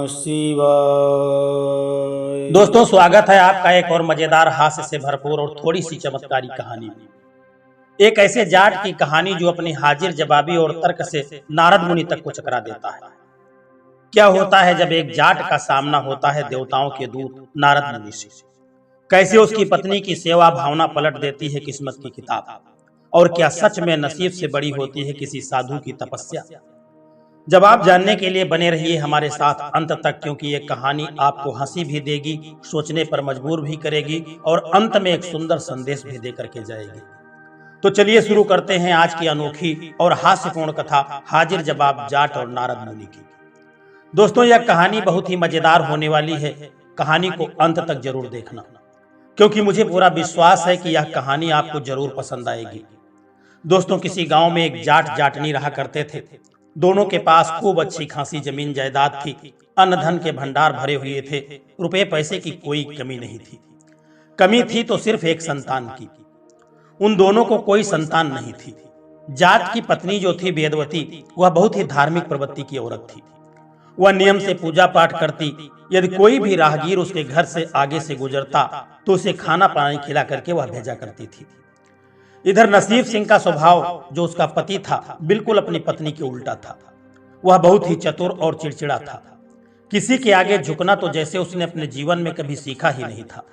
शिवाय। दोस्तों, स्वागत है आपका एक और मजेदार हास्य से भरपूर और थोड़ी सी चमत्कारी कहानी में। एक ऐसे जाट की कहानी जो अपनी हाजिर जवाबी और तर्क से नारद मुनि तक को चकरा देता है। क्या होता है जब एक जाट का सामना होता है देवताओं के दूत नारद मुनि से। कैसे उसकी पत्नी की सेवा भावना पलट देती है किस्मत की किताब, और क्या सच में नसीब से बड़ी होती है किसी साधु की तपस्या। जवाब जानने के लिए बने रहिए हमारे साथ अंत तक, क्योंकि ये कहानी आपको हंसी भी देगी, सोचने पर मजबूर भी करेगी और अंत में एक सुंदर संदेश भी दे करके जाएगी। तो चलिए शुरू करते हैं आज की अनोखी और हास्यपूर्ण कथा, हाजिर जवाब जाट और नारद मुनि की। दोस्तों, यह कहानी बहुत ही मजेदार होने वाली है। कहानी को अंत तक जरूर देखना, क्योंकि मुझे पूरा विश्वास है कि यह कहानी आपको जरूर पसंद आएगी। दोस्तों, किसी गांव में एक जाट जाटनी रहा करते थे। दोनों के पास खूब अच्छी खासी जमीन जायदाद थी, अन्न धन के भंडार भरे हुए थे, रुपए पैसे की कोई कमी नहीं थी। कमी थी तो सिर्फ एक संतान की। उन दोनों को कोई संतान नहीं थी। जाट की पत्नी जो थी वेदवती, वह बहुत ही धार्मिक प्रवृत्ति की औरत थी। वह नियम से पूजा पाठ करती। यदि कोई भी राहगीर उसके घर से आगे से गुजरता तो उसे खाना पानी खिला करके वह भेजा करती थी। इधर नसीब सिंह का स्वभाव, जो उसका पति था, बिल्कुल अपनी पत्नी के उल्टा था। वह बहुत ही चतुर और चिड़चिड़ा था। किसी के आगे झुकना तो जैसे उसने अपने जीवन में कभी सीखा ही नहीं था।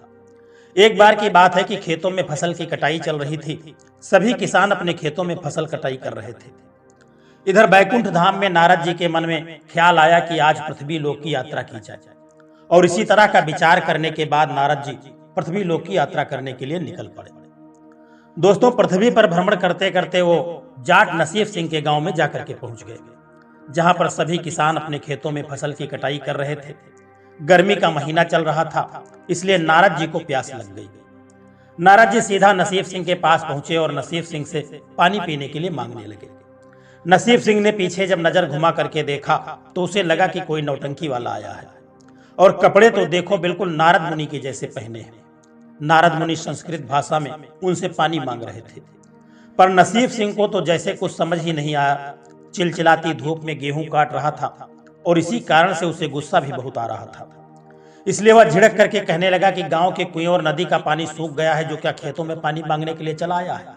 एक बार की बात है कि खेतों में फसल की कटाई चल रही थी। सभी किसान अपने खेतों में फसल कटाई कर रहे थे। इधर बैकुंठ धाम में नारद जी के मन में ख्याल आया कि आज पृथ्वी लोक की यात्रा की जाए, और इसी तरह का विचार करने के बाद नारद जी पृथ्वी लोक की यात्रा करने के लिए निकल पड़े। दोस्तों, पृथ्वी पर भ्रमण करते करते वो जाट नसीब सिंह के गांव में जाकर के पहुंच गए, जहां पर सभी किसान अपने खेतों में फसल की कटाई कर रहे थे। गर्मी का महीना चल रहा था, इसलिए नारद जी को प्यास लग गई। नारद जी सीधा नसीब सिंह के पास पहुंचे और नसीब सिंह से पानी पीने के लिए मांगने लगे। नसीब सिंह ने पीछे जब नजर घुमा करके देखा तो उसे लगा कि कोई नौटंकी वाला आया है, और कपड़े तो देखो बिल्कुल नारद मुनि के जैसे पहने हैं। नारद मुनि संस्कृत भाषा में उनसे पानी मांग रहे थे, पर नसीब सिंह को तो जैसे कुछ समझ ही नहीं आया। चिलचिलाती धूप में गेहूं काट रहा था, और इसी कारण से उसे गुस्सा भी बहुत आ रहा था। इसलिए वह झिड़क करके कहने लगा कि गांव के कुएं और नदी का पानी सूख गया है, जो क्या खेतों में पानी मांगने के लिए चला आया है।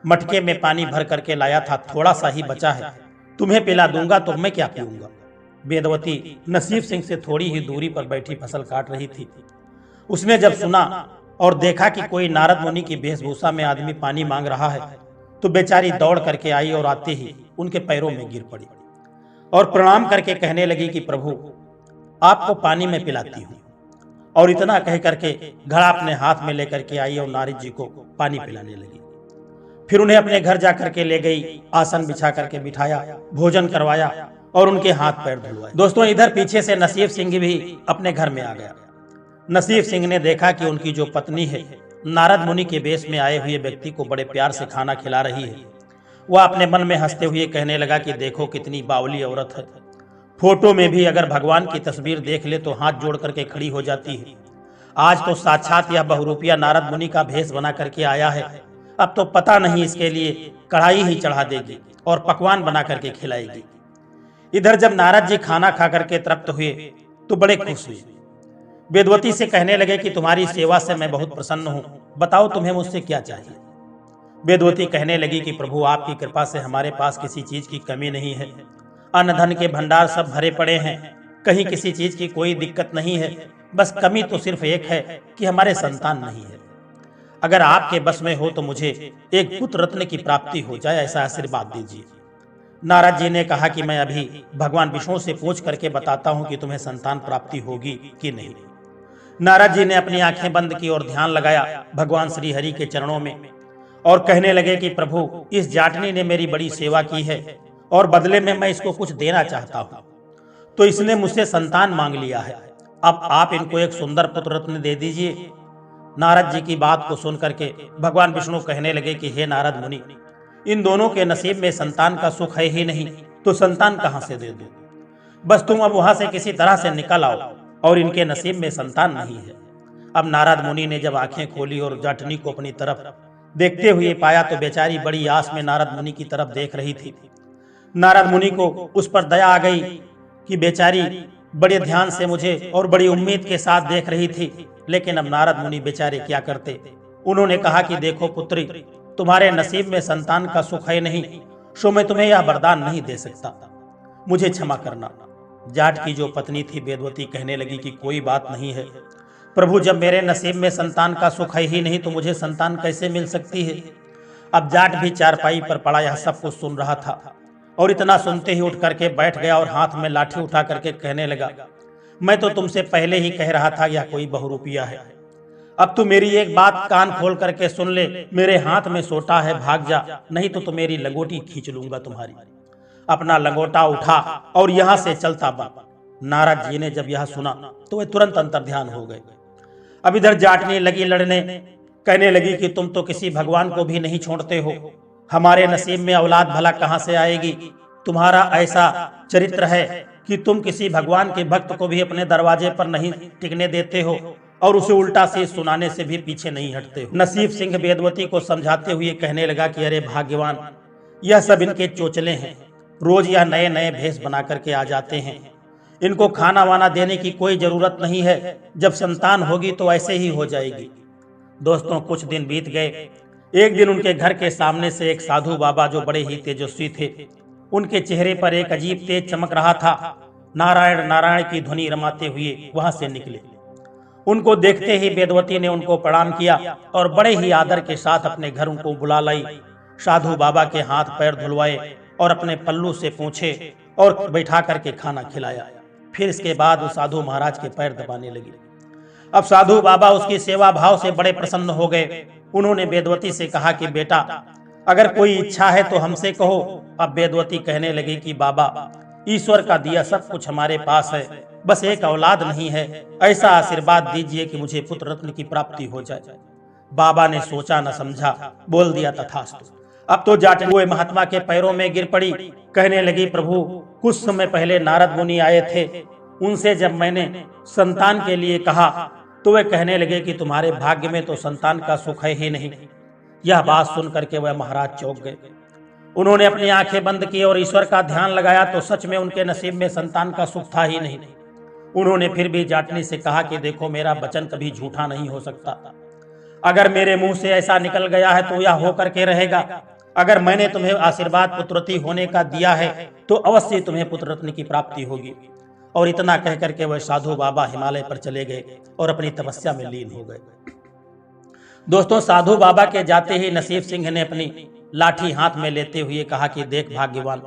मटके में पानी भर करके लाया था, थोड़ा सा ही बचा है, तुम्हें पिला दूंगा तो मैं क्या पीऊंगा। वेदवती नसीब सिंह से थोड़ी ही दूरी पर बैठी फसल काट रही थी। उसने जब सुना और देखा कि कोई नारद मुनि की वेशभूषा में आदमी पानी मांग रहा है, तो बेचारी दौड़ करके आई और आते ही उनके पैरों में गिर पड़ी और प्रणाम करके कहने लगी कि प्रभु, आपको पानी में पिलाती हूँ। और इतना कह करके घड़ा अपने हाथ में लेकर के आई और नारद जी को पानी पिलाने लगी। फिर उन्हें अपने घर जाकर के ले गई, आसन बिछा करके बिठाया, भोजन करवाया और उनके हाथ पैर धुलवाए। दोस्तों, इधर पीछे से नसीब सिंह भी अपने घर में आ गया। नसीब सिंह ने देखा कि उनकी जो पत्नी है, नारद मुनि के वेश में आए हुए व्यक्ति को बड़े प्यार से खाना खिला रही है। वह अपने मन में हंसते हुए कहने लगा कि देखो कितनी बावली औरत है। फोटो में भी अगर भगवान की तस्वीर देख ले तो हाथ जोड़ करके खड़ी हो जाती है। आज तो साक्षात यह बहुरूपिया नारद मुनि का भेष बना करके आया है। अब तो पता नहीं इसके लिए कढ़ाई ही चढ़ा देगी और पकवान बना करके खिलाएगी। इधर जब नारद जी खाना खा करके तृप्त हुए तो बड़े खुश हुए। वेदवती से कहने लगे कि तुम्हारी सेवा से मैं बहुत प्रसन्न हूँ, बताओ तुम्हें मुझसे क्या चाहिए। वेदवती कहने लगी कि प्रभु, आपकी कृपा से हमारे पास किसी चीज की कमी नहीं है। अन्न धन के भंडार सब भरे पड़े हैं, कहीं किसी चीज की कोई दिक्कत नहीं है। बस कमी तो सिर्फ एक है कि हमारे संतान नहीं है। अगर आपके बस में हो तो मुझे एक पुत्र रत्न की प्राप्ति हो जाए, ऐसा आशीर्वाद दीजिए। नारद जी ने कहा कि मैं अभी भगवान विष्णु से पूछ करके बताता हूं कि तुम्हें संतान प्राप्ति होगी कि नहीं। नारद जी ने अपनी आंखें बंद की और ध्यान लगाया भगवान श्री हरि के चरणों में और कहने लगे कि प्रभु, इस जाटनी ने मेरी बड़ी सेवा की है और बदले में मैं इसको कुछ देना चाहता हूं। तो इसने मुझसे संतान मांग लिया है, अब आप इनको एक सुंदर पुत्र रत्न दे दीजिए। नारद जी की बात को सुन करके भगवान विष्णु कहने लगे कि हे नारद मुनि, इन दोनों के नसीब में संतान का सुख है ही नहीं, तो संतान कहां से दे दूं। बस तुम अब वहां से किसी तरह से निकल आओ, और इनके नसीब में संतान नहीं है। अब नारद मुनि ने जब आंखें खोली और जाटनी को अपनी तरफ देखते हुए पाया तो बेचारी बड़ी आस में नारद मुनि की तरफ देख रही थी। नारद मुनि को उस पर दया आ गई कि बेचारी बड़े ध्यान से मुझे और बड़ी उम्मीद के साथ देख रही थी। लेकिन अब नारद मुनि बेचारे क्या करते। उन्होंने कहा कि देखो पुत्री, तुम्हारे नसीब में संतान का सुख है नहीं, सो मैं तुम्हें यह वरदान नहीं दे सकता, मुझे क्षमा करना। जाट की जो पत्नी थी वेदवती कहने लगी कि कोई बात नहीं है प्रभु, जब मेरे नसीब में संतान का सुख है ही नहीं तो मुझे संतान कैसे मिल सकती है। अब जाट भी चारपाई पर पड़ा यह सब कुछ सुन रहा था और इतना सुनते ही उठ करके बैठ गया और हाथ में लाठी उठा करके कहने लगा, मैं तो तुमसे पहले ही कह रहा था यह कोई बहुरूपिया है। अब तू मेरी एक बात कान खोल करके सुन ले, मेरे हाथ में सोटा है, भाग जा, नहीं तो मेरी लंगोटी खींच लूंगा तुम्हारी। अपना लंगोटा उठा और यहाँ से चलता बा। नारद जी ने जब यह सुना तो वे तुरंत अंतर्ध्यान हो गए। अब इधर जाटनी लगी लड़ने, कहने लगी कि तुम तो किसी भगवान को भी नहीं छोड़ते हो, हमारे नसीब में औलाद भला कहां से आएगी। तुम्हारा ऐसा चरित्र है कि तुम किसी भगवान के भक्त को भी अपने दरवाजे पर नहीं टिकने देते हो और उसे उल्टा से सुनाने से भी पीछे नहीं हटते हो। नसीब सिंह वेदवती को समझाते हुए कहने लगा कि अरे भाग्यवान, यह सब इनके चोचले हैं, रोज यह नए नए भेष बना करके आ जाते हैं, इनको खाना वाना देने की कोई जरूरत नहीं है, जब संतान होगी तो ऐसे ही हो जाएगी। दोस्तों कुछ दिन बीत गए। एक दिन उनके घर के सामने से एक साधु बाबा जो बड़े ही तेजस्वी थे, उनके चेहरे पर एक अजीब तेज चमक रहा था, नारायण नारायण की ध्वनि रमाते हुए वहां से निकले। उनको देखते ही वेदवती ने उनको प्रणाम किया और बड़े ही आदर के साथ अपने घर उनको बुला लाई। साधु बाबा के हाथ पैर धुलवाए और अपने पल्लू से पूछे और बैठा करके खाना खिलाया। फिर इसके बाद वो साधु महाराज के पैर दबाने लगी। अब साधु बाबा उसकी सेवा भाव से बड़े प्रसन्न हो गए। उन्होंने वेदवती से कहा कि बेटा, अगर कोई इच्छा है तो हमसे कहो। अब वेदवती कहने लगी कि बाबा, ईश्वर का दिया सब कुछ हमारे पास है, बस एक औलाद नहीं है, ऐसा आशीर्वाद दीजिए कि मुझे पुत्र रत्न की प्राप्ति हो जाए। बाबा ने सोचा न समझा, बोल दिया तथास्तु। अब तो जाटनी हुए महात्मा के पैरों में गिर पड़ी, कहने लगी प्रभु, कुछ समय पहले नारद मुनि आए थे, उनसे जब मैंने संतान के लिए कहा तो वे कहने लगे कि तुम्हारे भाग्य में तो संतान का सुख है ही नहीं। यह बात सुन करके वह महाराज चौंक गए। उन्होंने अपनी आंखें बंद की और ईश्वर का ध्यान लगाया तो सच में उनके नसीब में संतान का सुख था ही नहीं। उन्होंने फिर भी जाटनी से कहा कि देखो, मेरा वचन कभी झूठा नहीं हो सकता, अगर मेरे मुंह से ऐसा निकल गया है तो यह होकर के रहेगा। अगर मैंने तुम्हें आशीर्वाद पुत्रवती होने का दिया है तो अवश्य तुम्हें पुत्र रत्न की प्राप्ति होगी। और इतना कह करके वह साधु बाबा हिमालय पर चले गए और अपनी तपस्या में लीन हो गए। दोस्तों साधु बाबा के जाते ही नसीब सिंह ने अपनी लाठी हाथ में लेते हुए कहा कि देख भाग्यवान,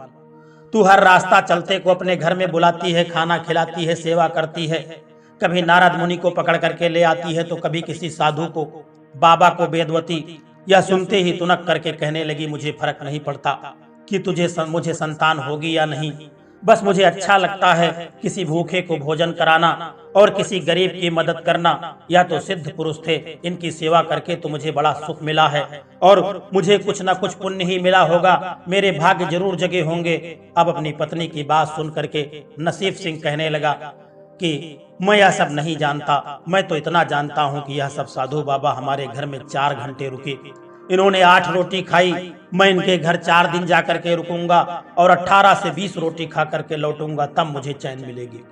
तू हर रास्ता चलते को अपने घर में बुलाती है, खाना खिलाती है, सेवा करती है, कभी नारद मुनि को पकड़ करके ले आती है तो कभी किसी साधु को, बाबा को। वेदवती यह सुनते ही तुनक करके कहने लगी, मुझे फर्क नहीं पड़ता कि मुझे संतान होगी या नहीं, बस मुझे अच्छा लगता है किसी भूखे को भोजन कराना और किसी गरीब की मदद करना। या तो सिद्ध पुरुष थे, इनकी सेवा करके तो मुझे बड़ा सुख मिला है और मुझे कुछ ना कुछ पुण्य ही मिला होगा, मेरे भाग्य जरूर जगे होंगे। अब अपनी पत्नी की बात सुन करके नसीब सिंह कहने लगा कि मैं यह सब नहीं जानता, मैं तो इतना जानता हूँ कि यह सब साधु बाबा हमारे घर में 4 घंटे रुके, इन्होंने 8 रोटी खाई, मैं इनके घर 4 दिन जाकर के रुकूंगा और 18 से 20 रोटी खा करके लौटूंगा, तब मुझे चैन मिलेगी।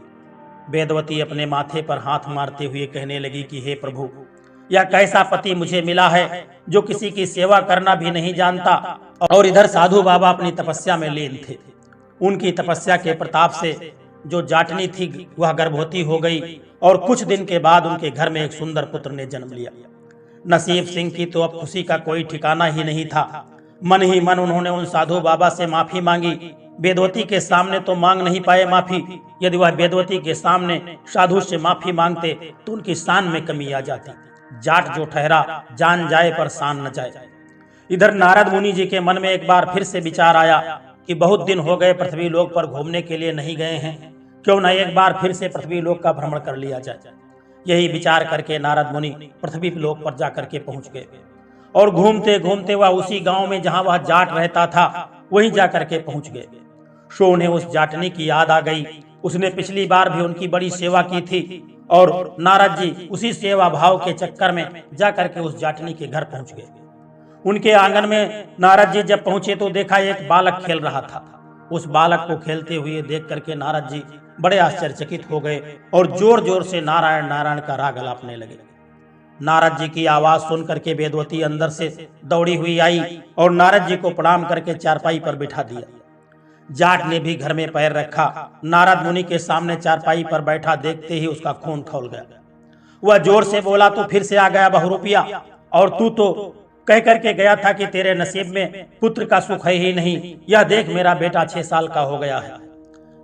वेदवती अपने माथे पर हाथ मारते हुए कहने लगी कि हे प्रभु, यह कैसा पति मुझे मिला है जो किसी की सेवा करना भी नहीं जानता। और इधर साधु बाबा अपनी तपस्या में लीन थे। उनकी तपस्या के प्रताप से जो जाटनी थी वह गर्भवती हो गई और कुछ दिन के बाद उनके घर में एक सुंदर पुत्र ने जन्म लिया। नसीब सिंह की तो अब खुशी का कोई ठिकाना ही नहीं था। मन ही मन उन्होंने उन साधु बाबा से माफी मांगी। वेदवती के सामने तो मांग नहीं पाए माफी, यदि वह वेदवती के सामने साधु से माफी मांगते तो उनकी शान में कमी आ जाती। जाट जो ठहरा, जान जाए पर शान न जाए। इधर नारद मुनि जी के मन में एक बार फिर से विचार आया कि बहुत दिन हो गए पृथ्वी लोक पर घूमने के लिए नहीं गए हैं, क्यों न एक बार फिर से पृथ्वी लोक का भ्रमण कर लिया जाए। यही विचार करके नारद मुनि पृथ्वी लोक पर जाकर के पहुंच गए और घूमते घूमते वह उसी गांव में जहां वह जाट रहता था वहीं जाकर के पहुंच गए। सो उन्हें उस जाटनी की याद आ गई। उसने पिछली बार भी उनकी बड़ी सेवा की थी और नारद जी उसी सेवा भाव के चक्कर में जाकर के उस जाटनी के घर पहुंच गए। उनके आंगन में नारद जी जब पहुंचे तो देखा एक बालक खेल रहा था। उस बालक को खेलते हुए देख करके नारद जी बड़े आश्चर्यचकित हो गए और जोर जोर से नारायण नारायण का राग अलापने लगे। नारद जी की आवाज सुन करके वेदवती अंदर से दौड़ी हुई आई और नारद जी को प्रणाम करके चारपाई पर बिठा दिया। जाट ने भी घर में पैर रखा। नारद मुनि के सामने चारपाई पर बैठा देखते ही उसका खून खौल गया। वह जोर से बोला, तो फिर से आ गया बहुरूपिया, और तू तो कह करके गया था कि तेरे नसीब में पुत्र का सुख है ही नहीं। यह देख मेरा बेटा 6 साल का हो गया है।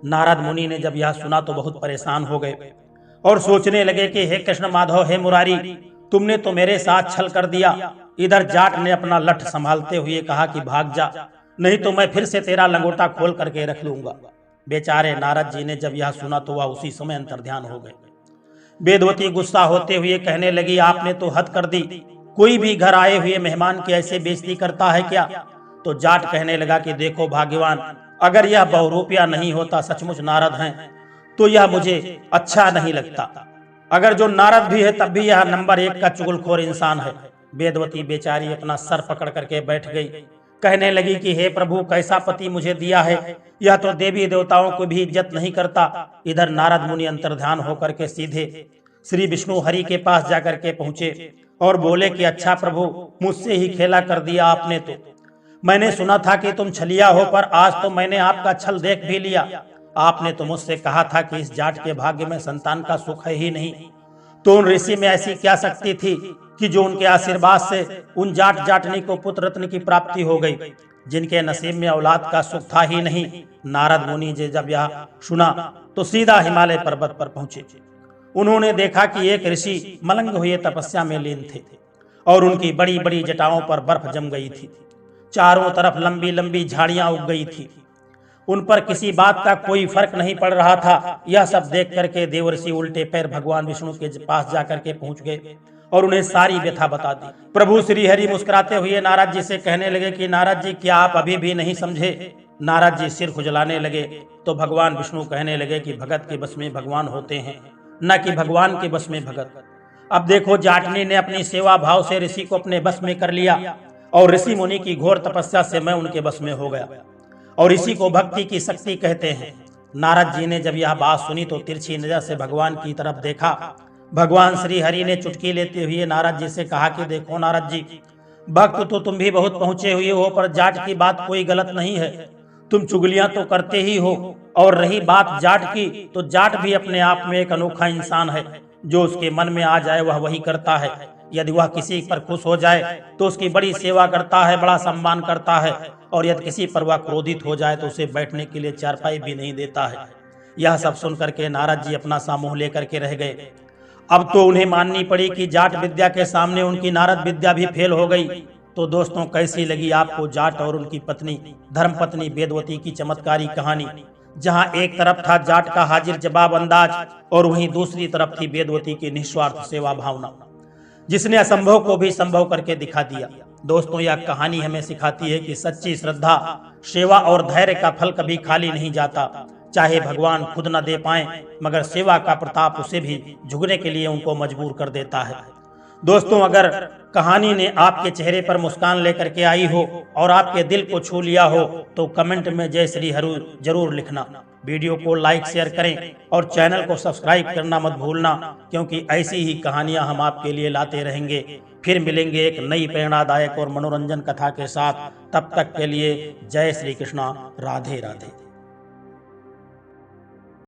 नारद मुनि ने जब यह सुना तो बहुत परेशान हो गए और सोचने लगे कि हे कृष्ण माधव, हे मुरारी, तुमने तो मेरे साथ छल कर दिया। इधर जाट ने अपना लठ संभालते हुए कहा कि भाग जा, नहीं तो मैं फिर से तेरा लंगोटा खोल करके रख लूंगा। बेचारे नारद जी ने जब यह सुना तो वह उसी समय अंतर्ध्यान हो गए। वेदवती गुस्सा होते हुए कहने लगी, आपने तो हद कर दी। कोई भी घर आए हुए मेहमान की ऐसे बेइज्जती करता है क्या? तो जाट कहने लगा कि देखो भाग्यवान, अगर यह बहुरूपिया नहीं होता, सचमुच नारद हैं, तो यह मुझे अच्छा नहीं लगता। अगर जो नारद भी है तब भी यह नंबर 1 का चुगलखोर इंसान है। वेदवती बेचारी अपना सर पकड़ करके बैठ गई। कहने लगी कि हे प्रभु, कैसा पति मुझे दिया है, यह तो देवी देवताओं को भी इज्जत नहीं करता। इधर नारद मुनि अंतर्ध्यान होकर के सीधे श्री विष्णु हरि के पास जाकर के पहुंचे और बोले कि अच्छा प्रभु, मुझसे ही खेला कर दिया आपने। तो मैंने सुना था कि तुम छलिया हो, पर आज तो मैंने आपका छल देख भी लिया। आपने तो मुझसे कहा था कि इस जाट के भाग्य में संतान का सुख है ही नहीं। तो उन ऋषि में ऐसी क्या शक्ति थी कि जो उनके आशीर्वाद से उन जाट जाटनी को पुत्र रत्न की प्राप्ति हो गई, जिनके नसीब में औलाद का सुख था ही नहीं। नारद मुनि जी जब यह सुना तो सीधा हिमालय पर्वत पर पहुंचे। उन्होंने देखा कि एक ऋषि मलंग हुए तपस्या में लीन थे और उनकी बड़ी बड़ी जटाओं पर बर्फ जम गई थी। चारों तरफ लंबी लंबी झाड़ियां उग गई थी। उन पर किसी बात का कोई फर्क नहीं पड़ रहा था। यह सब देख करके देवर्षि उल्टे पैर भगवान विष्णु के पास जाकर के पहुंच गए और उन्हें सारी व्यथा बता दी। प्रभु श्री हरि मुस्कुराते हुए नारद जी से कहने लगे कि नारद जी, क्या आप अभी भी नहीं समझे? नारद जी सिर खुजलाने लगे तो भगवान विष्णु कहने लगे कि भगत के बस में भगवान होते हैं, न कि भगवान के बस में भगत। अब देखो, जाटनी ने अपनी सेवा भाव से ऋषि को अपने बस में कर लिया और ऋषि मुनि की घोर तपस्या से मैं उनके बस में हो गया, और इसी को भक्ति की शक्ति कहते हैं। नारद जी ने जब यह बात सुनी तो तिरछी नजर से भगवान की तरफ देखा। भगवान श्री हरि ने चुटकी लेते हुए नारद जी से कहा कि देखो नारद जी, भक्त तो तुम भी बहुत पहुंचे हुए हो, पर जाट की बात कोई गलत नहीं है। तुम चुगलियां तो करते ही हो, और रही बात जाट की, तो जाट भी अपने आप में एक अनोखा इंसान है। जो उसके मन में आ जाए वह वही करता है। यदि वह किसी पर खुश हो जाए तो उसकी बड़ी सेवा करता है, बड़ा सम्मान करता है, और यदि किसी पर वह क्रोधित हो जाए तो उसे बैठने के लिए चारपाई भी नहीं देता है। यह सब सुनकर के नारद जी अपना सामूह लेकर के रह गए। अब तो उन्हें माननी पड़ी कि जाट विद्या के सामने उनकी नारद विद्या भी फेल हो गई। तो दोस्तों, कैसी लगी आपको जाट और उनकी पत्नी धर्मपत्नी वेदवती की चमत्कारी कहानी, जहां एक तरफ था जाट का हाजिर जवाब अंदाज और वहीं दूसरी तरफ थी वेदवती की निस्वार्थ सेवा भावना, जिसने असंभव को भी संभव करके दिखा दिया। दोस्तों, यह कहानी हमें सिखाती है कि सच्ची श्रद्धा, सेवा और धैर्य का फल कभी खाली नहीं जाता। चाहे भगवान खुद न दे पाए, मगर सेवा का प्रताप उसे भी झुकने के लिए उनको मजबूर कर देता है। दोस्तों, अगर कहानी ने आपके चेहरे पर मुस्कान लेकर के आई हो और आपके दिल को छू लिया हो तो कमेंट में जय श्री हरि जरूर लिखना। वीडियो को लाइक शेयर करें और चैनल को सब्सक्राइब करना मत भूलना, क्योंकि ऐसी ही कहानियां हम आपके लिए लाते रहेंगे। फिर मिलेंगे एक नई प्रेरणादायक और मनोरंजन कथा के साथ। तब तक के लिए जय श्री कृष्णा, राधे राधे।